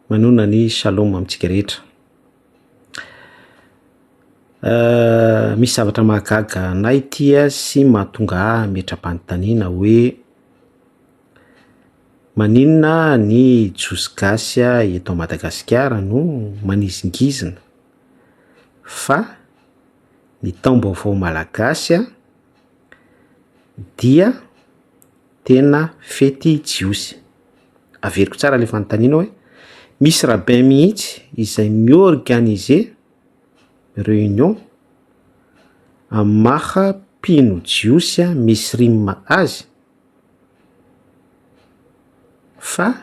Manona ny shalom amintsika rehetra. Misy zavatra mahagaga anay tia sy mahatonga ahy metram-panontaniana hoe maninona ny jiosy gasy eto Madagasikara no manizingizina fa ny taom-baovao malagasy dia tena fety jiosy. Averiko tsara le fanontaniana hoe misy rahabe mihitsy izay miorganiser réunion amaha mpino jiosy misy rima azy fa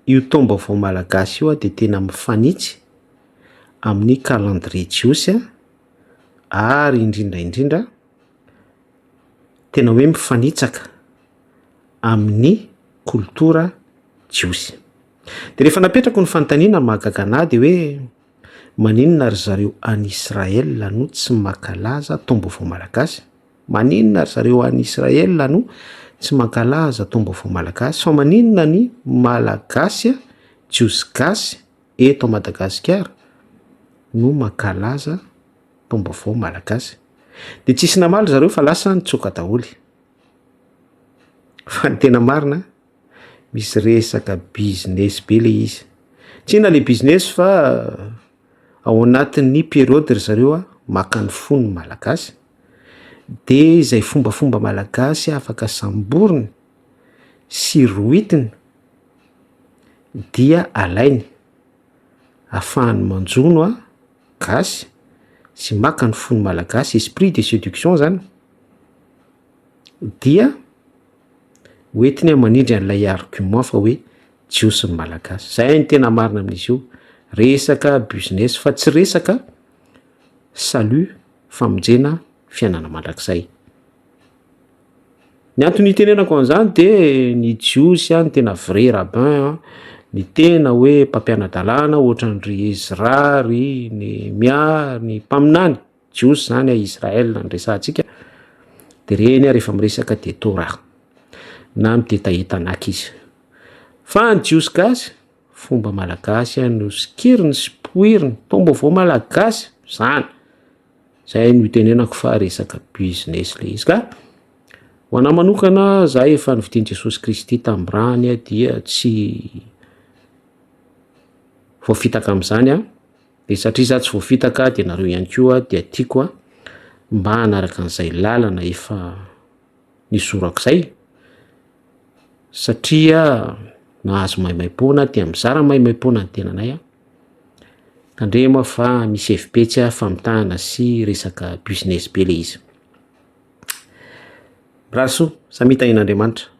io taom-baovao malagasy io dia tena mifanitsy amin'ny calendrier jiosy ary indrindra tena hoe mifanitsaka amin'ny kultura jiosy. Dia rehefa napetrako ny fanontaniana mahagaga anahy dia hoe maninona ry zareo any Israel no tsy mankalaza taom-baovao malagasy? Maninona ry zareo any Israel no tsy mankalaza taom-baovao malagasy? Fa maninona ny malagasy jiosy gasy eto Madagasikara no mankalaza taom-baovao malagasy? Dia tsisy namaly zareo fa lasa nitsoaka daholo. Fa ny tena marina misy resaka business be le izy. Tsy na le business fa ao anatin'ny periode ry zareo maka ny fony malagasy dia izay fombafomba malagasy afaka samboriny sy roitiny dia alainy ahafahany manjono gasy sy maka ny fony malagasy, esprit de séduction zany, dia hoentiny manindry an'ilay argument fa hoe jiosy ny malagasy. Zay ny tena marina amin'izy io, resaka business fa tsy resaka salut famonjena fiainana mandrakizay. Ny antony itenenako an'izany dia ny jiosy ny tena vrai rabbin, ny tena hoe mpampiana-dalàna ohatran'ny Ezra, ry Nehemia, ny mpaminany jiosy zany a Israel ny resahantsika, dia reny rehefa miresaka dia Torah na mitetaheta-naka izy. Fa ny jiosy gasy fomba malagasy no sikiriny sy poiriny, taom-baovao malagasy zany. Zay no itenenako fa resaka business le izy. Ka ho anahy manokana, za efa nividian'i Jesosy Kristy tam'brany dia tsy voafitaka amin'izany dia satria za tsy voafitaka dia nareo ihany koa dia tiako mba hanaraka an'izay lalana efa nisorako izay, satria nahazo maimaim-poana dia mizara maimaim-poana ny tenanay kandrema fa misy hevim-petsy famitahana sy resaka business be le izy. Raso, samita in'Andriamanitra.